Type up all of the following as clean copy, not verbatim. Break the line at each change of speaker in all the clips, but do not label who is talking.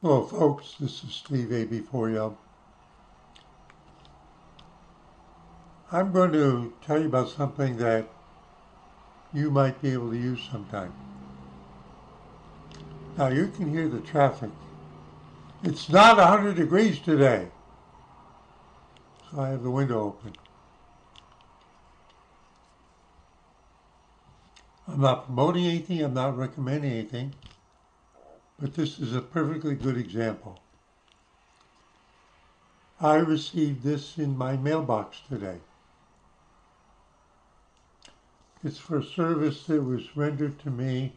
Hello folks, this is Steve AB for you. I'm going to tell you about something that you might be able to use sometime. Now you can hear the traffic. It's not 100 degrees today, so I have the window open. I'm not promoting anything, I'm not recommending anything, but this is a perfectly good example. I received this in my mailbox today. It's for a service that was rendered to me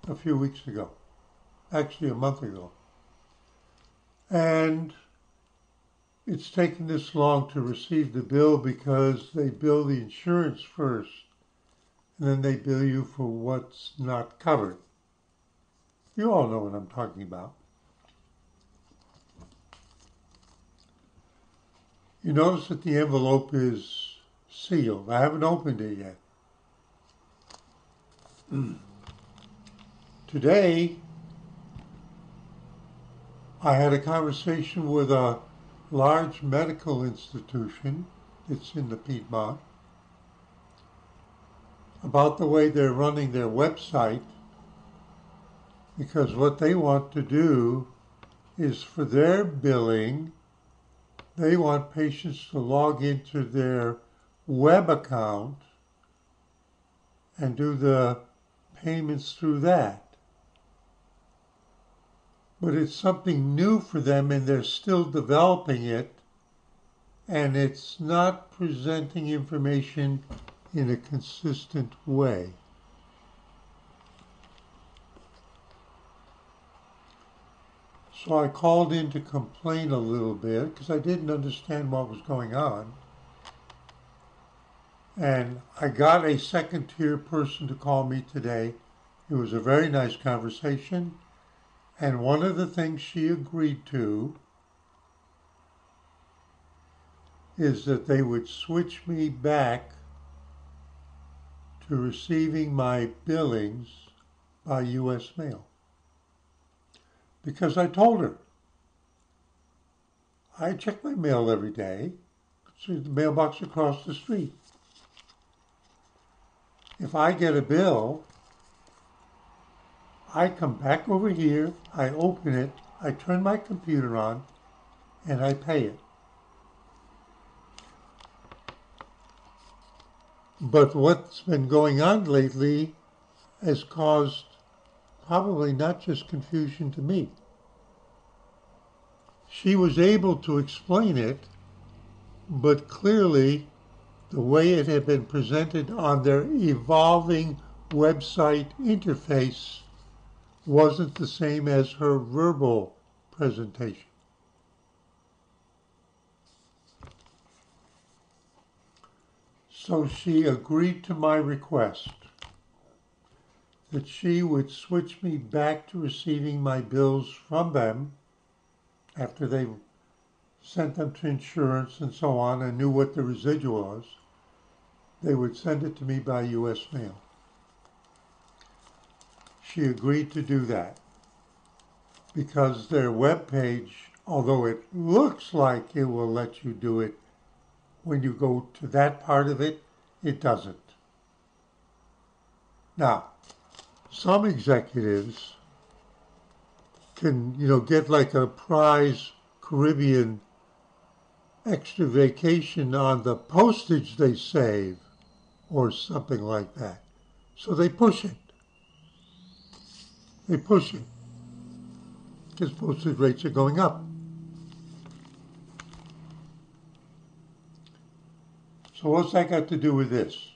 a few weeks ago, actually a month ago. And it's taken this long to receive the bill because they bill the insurance first and then they bill you for what's not covered. You all know what I'm talking about. You notice that the envelope is sealed. I haven't opened it yet. Today, I had a conversation with a large medical institution that's in the Piedmont about the way they're running their website, because what they want to do is for their billing, they want patients to log into their web account and do the payments through that. But it's something new for them and they're still developing it, and it's not presenting information in a consistent way. So I called in to complain a little bit because I didn't understand what was going on. And I got a second tier person to call me today. It was a very nice conversation. And one of the things she agreed to is that they would switch me back to receiving my billings by U.S. mail. Because I told her, I check my mail every day. See the mailbox across the street. If I get a bill, I come back over here, I open it, I turn my computer on, and I pay it. But what's been going on lately has caused probably not just confusion to me. She was able to explain it, but clearly the way it had been presented on their evolving website interface wasn't the same as her verbal presentation. So she agreed to my request that she would switch me back to receiving my bills from them after they sent them to insurance and so on and knew what the residual was. They would send it to me by U.S. mail. She agreed to do that because their web page, although it looks like it will let you do it, when you go to that part of it, it doesn't. Now, some executives can, get like a prize Caribbean extra vacation on the postage they save or something like that. So they push it. They push it because postage rates are going up. So what's that got to do with this?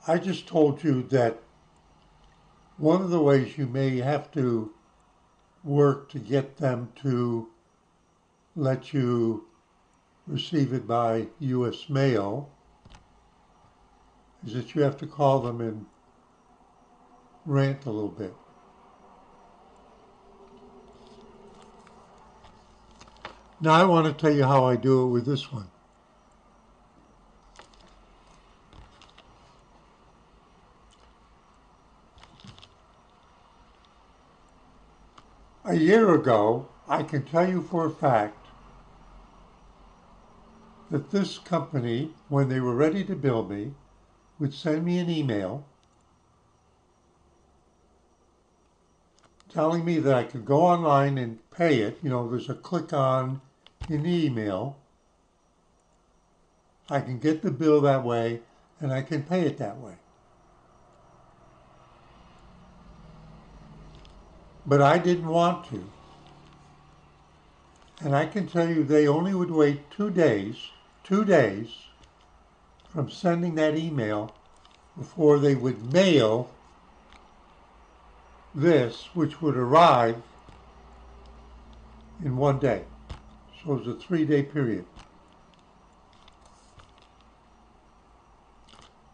I just told you that one of the ways you may have to work to get them to let you receive it by U.S. mail is that you have to call them and rant a little bit. Now I want to tell you how I do it with this one. A year ago, I can tell you for a fact that this company, when they were ready to bill me, would send me an email telling me that I could go online and pay it. You know, there's a click on in the email. I can get the bill that way, and I can pay it that way. But I didn't want to. And I can tell you they only would wait 2 days from sending that email before they would mail this, which would arrive in 1 day. So it was a 3-day period.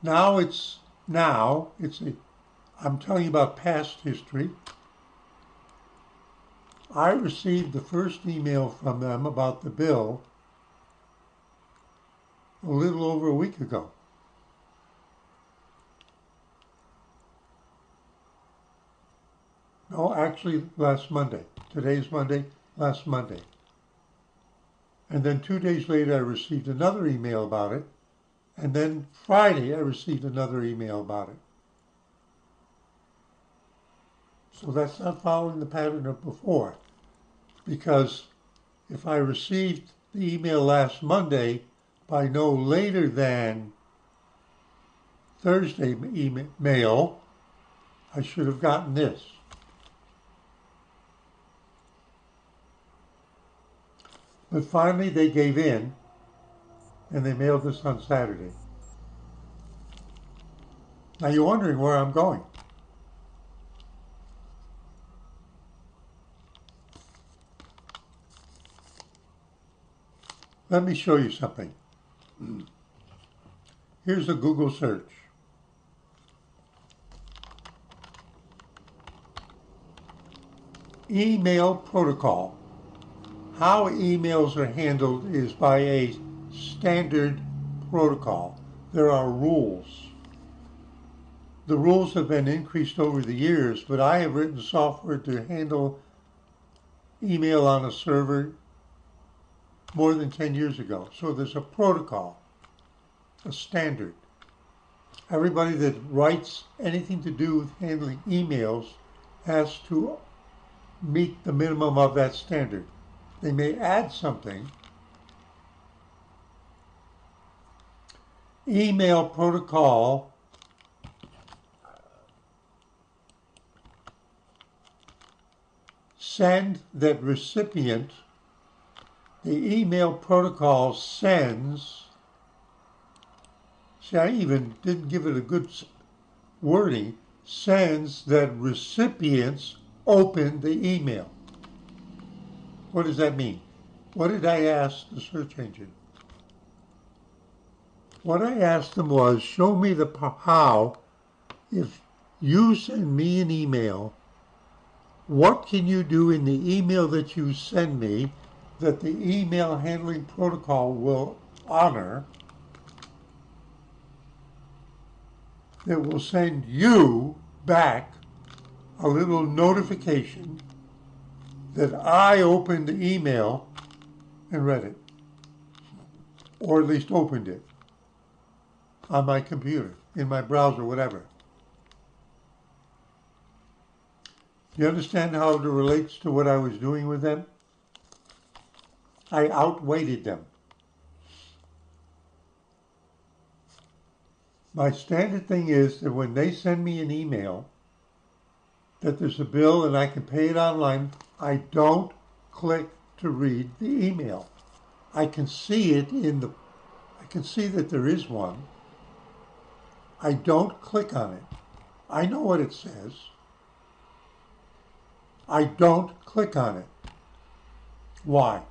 I'm telling you about past history. I received the first email from them about the bill a little over a week ago. No, actually last Monday. Today's Monday, last Monday. And then 2 days later I received another email about it. And then Friday I received another email about it. So that's not following the pattern of before. Because if I received the email last Monday by no later than Thursday mail, I should have gotten this. But finally they gave in and they mailed this on Saturday. Now you're wondering where I'm going. Let me show you something. Here's a Google search. Email protocol. How emails are handled is by a standard protocol. There are rules. The rules have been increased over the years, but I have written software to handle email on a server more than 10 years ago. So there's a protocol, a standard. Everybody that writes anything to do with handling emails has to meet the minimum of that standard. They may add something. Email protocol send that recipient. The email protocol sends. See, I even didn't give it a good wording. Sends that recipients open the email. What does that mean? What did I ask the search engine? What I asked them was, show me the how, if you send me an email, what can you do in the email that you send me that the email handling protocol will honor, that will send you back a little notification that I opened the email and read it, or at least opened it on my computer, in my browser, whatever. Do you understand how it relates to what I was doing with them? I outweighted them. My standard thing is that when they send me an email that there's a bill and I can pay it online, I don't click to read the email. I can see it I can see that there is one. I don't click on it. I know what it says. I don't click on it. Why?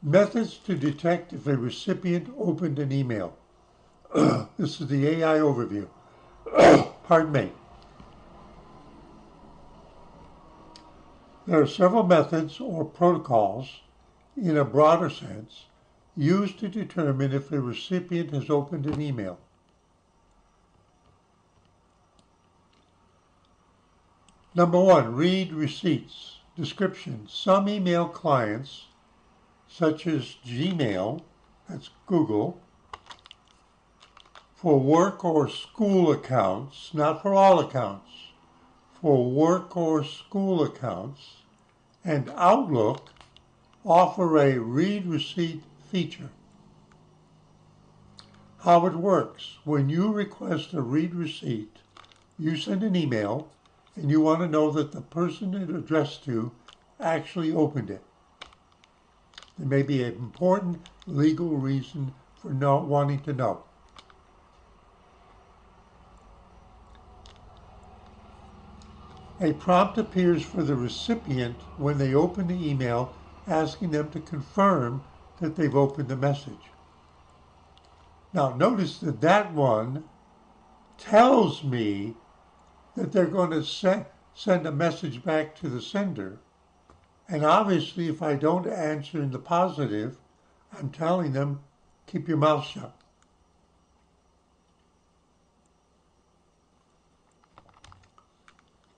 Methods to detect if a recipient opened an email. This is the AI overview. Pardon me. There are several methods or protocols, in a broader sense, used to determine if a recipient has opened an email. Number one, read receipts. Description. Some email clients, such as Gmail, that's Google, for work or school accounts, not for all accounts, for work or school accounts, and Outlook offer a read receipt feature. How it works. When you request a read receipt, you send an email and you want to know that the person it addressed to actually opened it. There may be an important legal reason for not wanting to know. A prompt appears for the recipient when they open the email, asking them to confirm that they've opened the message. Now notice that that one tells me that they're going to send a message back to the sender. And obviously, if I don't answer in the positive, I'm telling them, keep your mouth shut.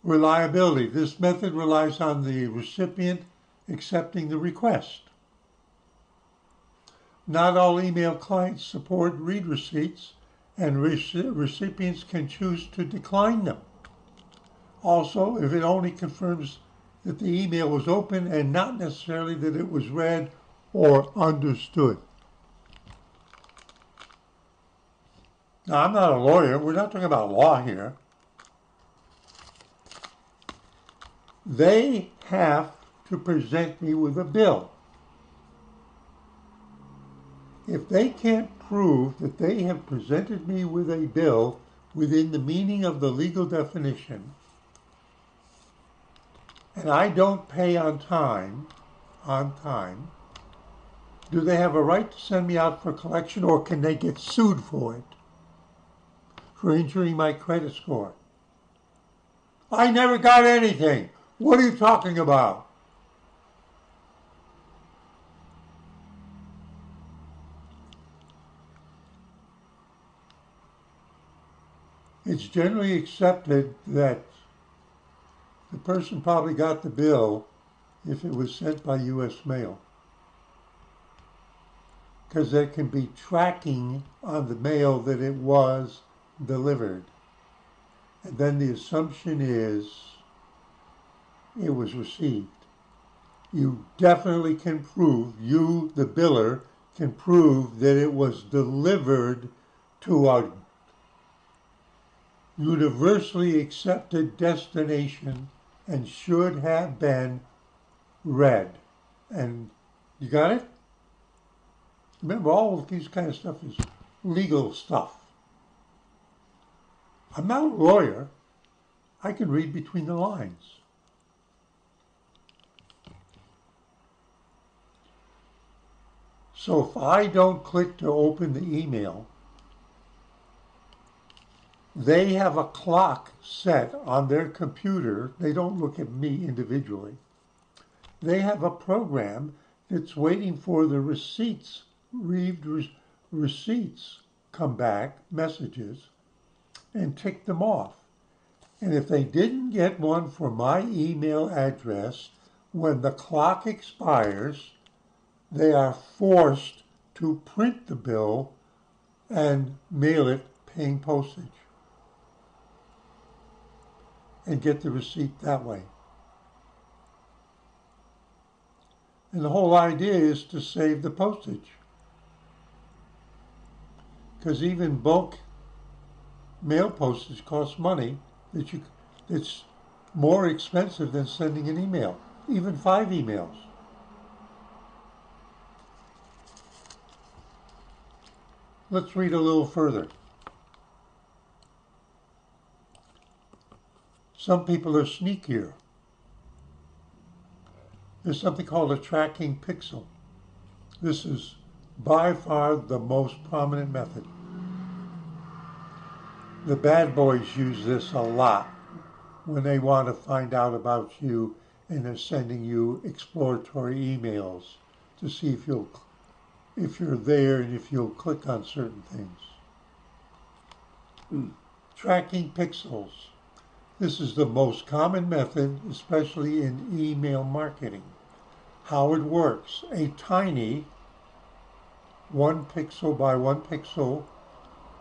Reliability. This method relies on the recipient accepting the request. Not all email clients support read receipts, and recipients can choose to decline them. Also, if it only confirms that the email was open and not necessarily that it was read or understood. Now, I'm not a lawyer. We're not talking about law here. They have to present me with a bill. If they can't prove that they have presented me with a bill within the meaning of the legal definition, and I don't pay on time, do they have a right to send me out for collection, or can they get sued for it, for injuring my credit score? I never got anything. What are you talking about? It's generally accepted that the person probably got the bill if it was sent by U.S. mail, because there can be tracking on the mail that it was delivered. And then the assumption is it was received. You definitely can prove, you, the biller, can prove that it was delivered to a universally accepted destination and should have been read. And you got it? Remember, all of these kind of stuff is legal stuff. I'm not a lawyer. I can read between the lines. So if I don't click to open the email, they have a clock set on their computer. They don't look at me individually. They have a program that's waiting for the receipts, receipts come back, messages, and tick them off. And if they didn't get one for my email address, when the clock expires, they are forced to print the bill and mail it paying postage and get the receipt that way. And the whole idea is to save the postage, because even bulk mail postage costs money it's more expensive than sending an email, even 5 emails. Let's read a little further. Some people are sneakier. There's something called a tracking pixel. This is by far the most prominent method. The bad boys use this a lot when they want to find out about you and they're sending you exploratory emails to see if you're there and if you'll click on certain things. Tracking pixels. This is the most common method, especially in email marketing. How it works: a tiny 1 pixel by 1 pixel,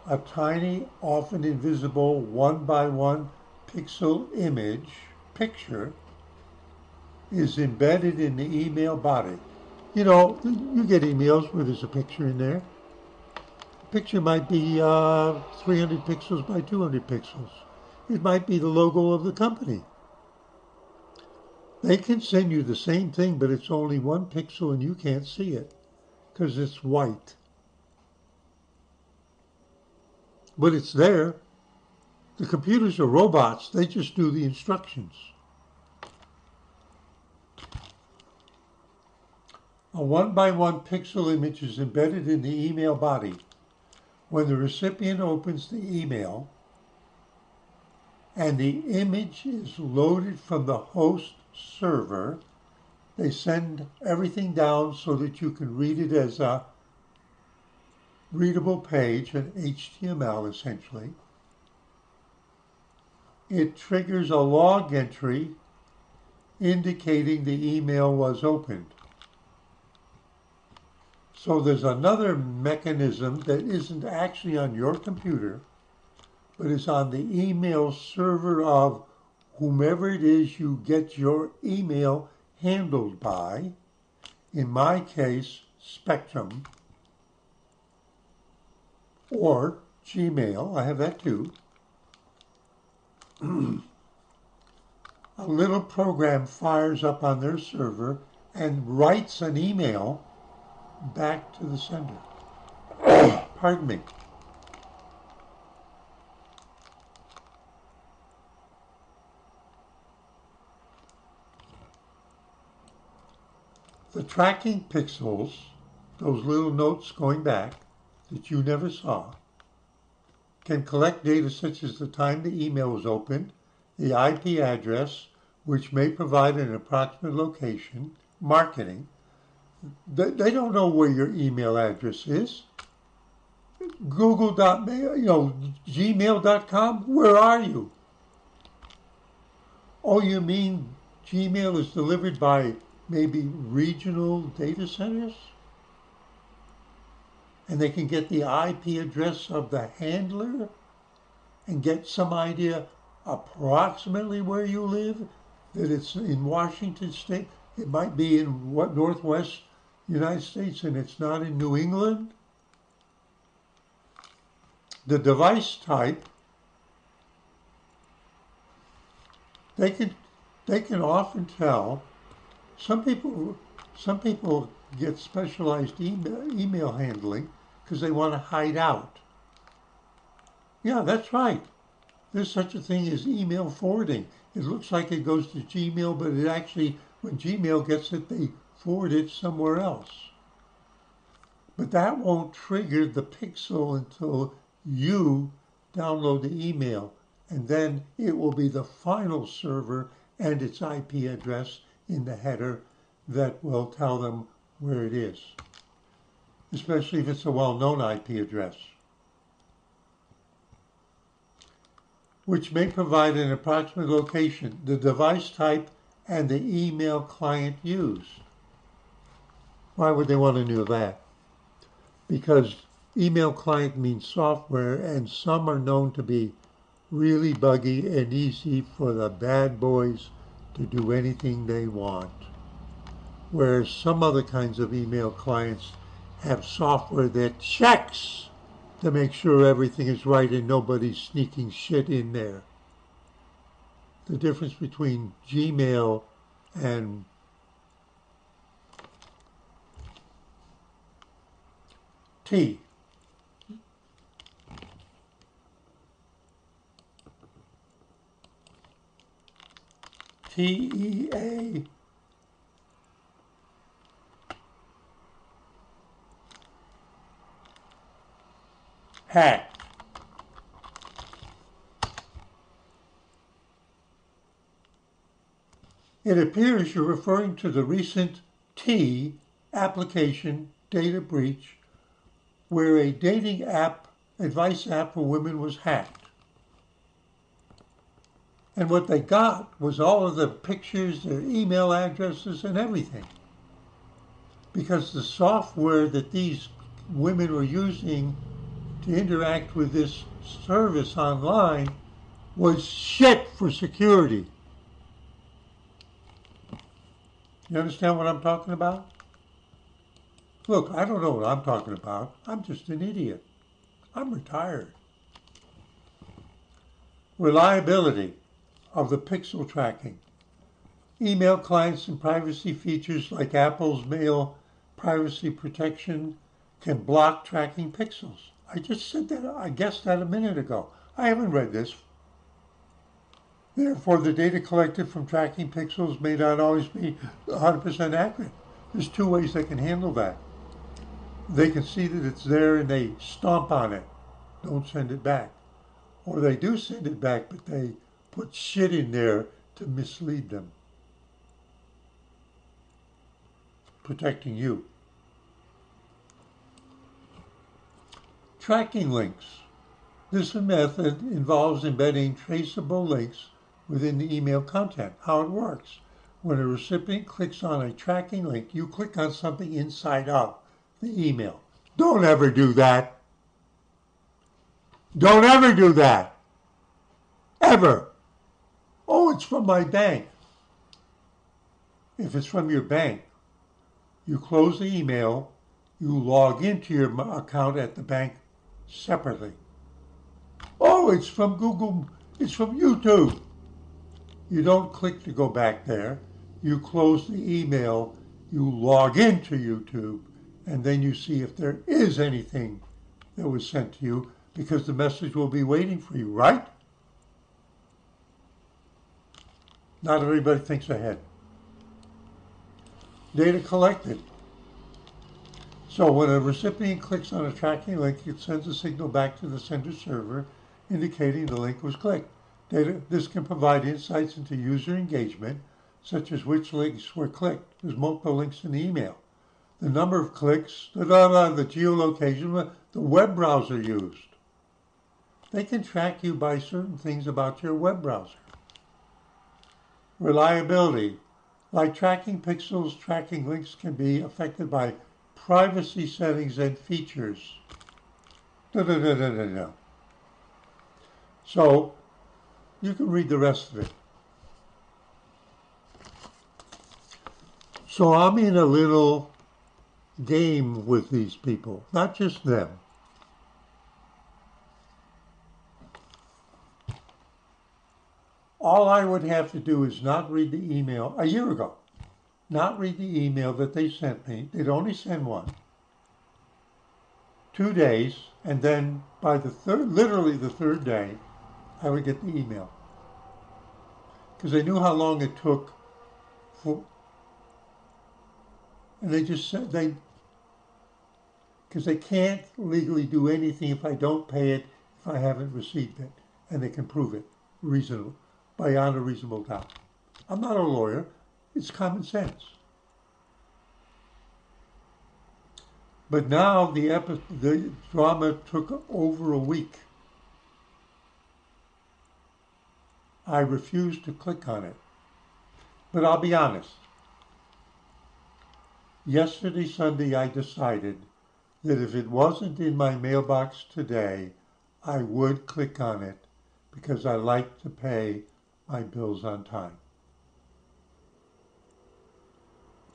a tiny, often invisible 1 by 1 pixel picture is embedded in the email body. You know, you get emails where there's a picture in there. The picture might be 300 pixels by 200 pixels. It might be the logo of the company. They can send you the same thing, but it's only 1 pixel and you can't see it because it's white. But it's there. The computers are robots. They just do the instructions. A 1 by 1 pixel image is embedded in the email body. When the recipient opens the email and the image is loaded from the host server, they send everything down so that you can read it as a readable page, an HTML essentially. It triggers a log entry indicating the email was opened. So there's another mechanism that isn't actually on your computer, but is on the email server of whomever it is you get your email handled by. In my case, Spectrum or Gmail. I have that too. A little program fires up on their server and writes an email back to the sender. Pardon me. The tracking pixels, those little notes going back that you never saw, can collect data such as the time the email was opened, the IP address, which may provide an approximate location, marketing. They don't know where your email address is. Gmail.com, where are you? Oh, you mean Gmail is delivered by maybe regional data centers? And they can get the IP address of the handler and get some idea approximately where you live, that it's in Washington State. It might be in what, Northwest United States, and it's not in New England. The device type, they can often tell. Some people get specialized email handling because they want to hide out. Yeah, that's right. There's such a thing as email forwarding. It looks like it goes to Gmail, but it actually, when Gmail gets it, they forward it somewhere else. But that won't trigger the pixel until you download the email, and then it will be the final server and its IP address in the header that will tell them where it is, especially if it's a well-known IP address, which may provide an approximate location, the device type, and the email client used. Why would they want to know that? Because email client means software, and some are known to be really buggy and easy for the bad boys to do anything they want. Whereas some other kinds of email clients have software that checks to make sure everything is right and nobody's sneaking shit in there. The difference between Gmail and T. TEA. Hack. It appears you're referring to the recent T application data breach where a dating app, advice app for women was hacked. And what they got was all of the pictures, their email addresses, and everything. Because the software that these women were using to interact with this service online was shit for security. You understand what I'm talking about? Look, I don't know what I'm talking about. I'm just an idiot. I'm retired. Reliability of the pixel tracking. Email clients and privacy features like Apple's mail privacy protection can block tracking pixels. I just said that, I guessed that a minute ago. I haven't read this. Therefore, the data collected from tracking pixels may not always be 100% accurate. There's two ways they can handle that. They can see that it's there and they stomp on it. Don't send it back. Or they do send it back, but they put shit in there to mislead them. Protecting you. Tracking links. This method involves embedding traceable links within the email content. How it works. When a recipient clicks on a tracking link, you click on something inside of the email. Don't ever do that. Don't ever do that. Ever. Oh, it's from my bank. If it's from your bank, you close the email, you log into your account at the bank separately. Oh, it's from Google, it's from YouTube. You don't click to go back there. You close the email, you log into YouTube, and then you see if there is anything that was sent to you, because the message will be waiting for you, right? Not everybody thinks ahead. Data collected. So when a recipient clicks on a tracking link, it sends a signal back to the sender server indicating the link was clicked. This can provide insights into user engagement, such as which links were clicked. There's multiple links in the email. The number of clicks, the geolocation, the web browser used. They can track you by certain things about your web browser. Reliability. Like tracking pixels, tracking links can be affected by privacy settings and features. So, you can read the rest of it. So I'm in a little game with these people, not just them. All I would have to do is not read the email a year ago. Not read the email that they sent me. They'd only send one. 2 days, and then by the literally the third day, I would get the email. Because they knew how long it took for, and they just said because they can't legally do anything if I don't pay it, if I haven't received it, and they can prove it reasonable, beyond a reasonable doubt. I'm not a lawyer. It's common sense. But now the drama took over a week. I refused to click on it. But I'll be honest. Yesterday, Sunday, I decided that if it wasn't in my mailbox today, I would click on it because I like to pay my bills on time.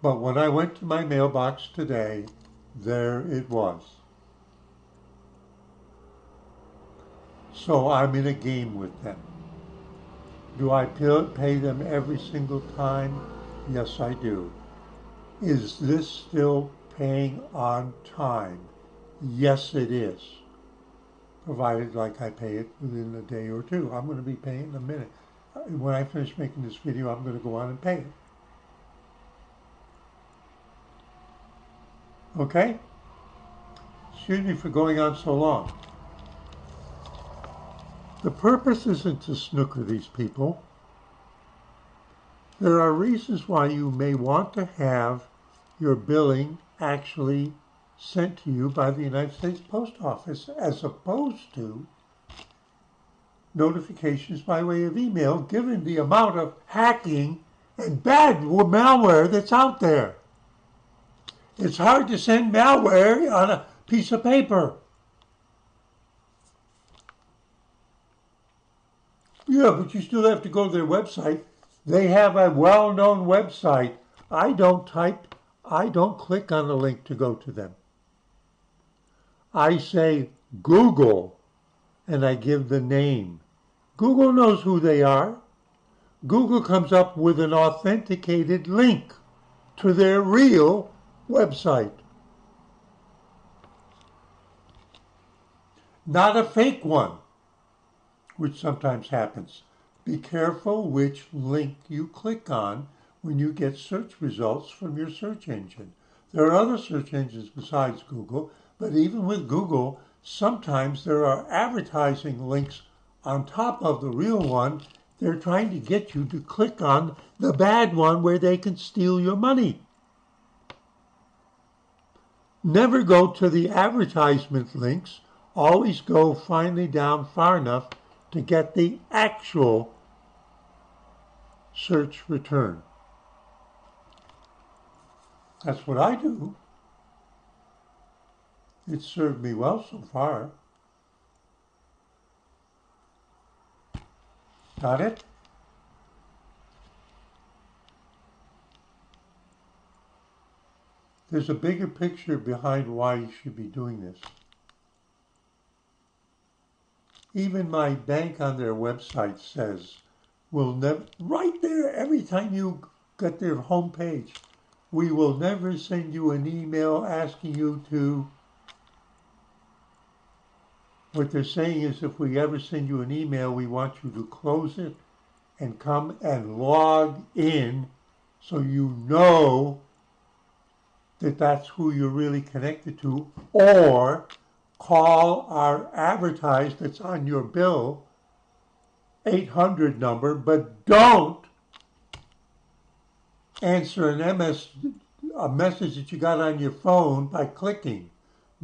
But when I went to my mailbox today, there it was. So I'm in a game with them. Do I pay them every single time? Yes, I do. Is this still paying on time? Yes, it is. Provided like I pay it within a day or two. I'm going to be paying in a minute. When I finish making this video, I'm going to go on and pay it. Okay? Excuse me for going on so long. The purpose isn't to snooker these people. There are reasons why you may want to have your billing actually sent to you by the United States Post Office as opposed to notifications by way of email, given the amount of hacking and bad malware that's out there. It's hard to send malware on a piece of paper. Yeah, but you still have to go to their website. They have a well-known website. I don't click on the link to go to them. I say Google, and I give the name. Google knows who they are. Google comes up with an authenticated link to their real website. Not a fake one, which sometimes happens. Be careful which link you click on when you get search results from your search engine. There are other search engines besides Google, but even with Google, sometimes there are advertising links on top of the real one. They're trying to get you to click on the bad one where they can steal your money. Never go to the advertisement links. Always go finally down far enough to get the actual search return. That's what I do. It's served me well so far. Got it? There's a bigger picture behind why you should be doing this. Even my bank on their website says, we'll never, right there, every time you get their homepage, we will never send you an email asking you to. What they're saying is if we ever send you an email, we want you to close it and come and log in so you know that that's who you're really connected to, or call our advertise that's on your bill 800 number, but don't answer a message that you got on your phone by clicking.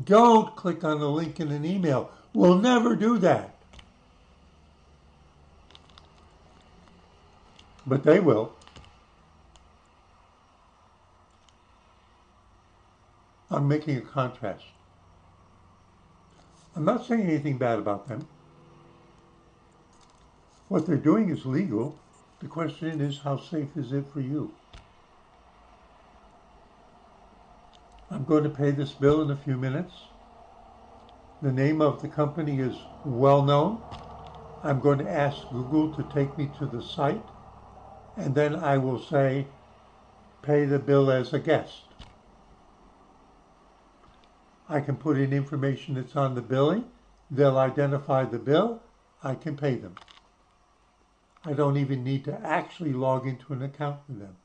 Don't click on the link in an email. We'll never do that. But they will. I'm making a contrast. I'm not saying anything bad about them. What they're doing is legal. The question is, how safe is it for you? I'm going to pay this bill in a few minutes. The name of the company is well known. I'm going to ask Google to take me to the site, and then I will say, pay the bill as a guest. I can put in information that's on the billing. They'll identify the bill. I can pay them. I don't even need to actually log into an account with them.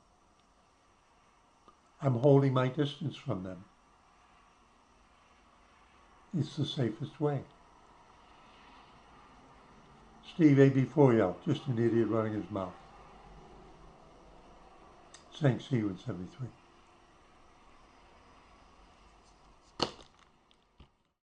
I'm holding my distance from them. It's the safest way. Steve AB4L, just an idiot running his mouth. Saying see you in 73.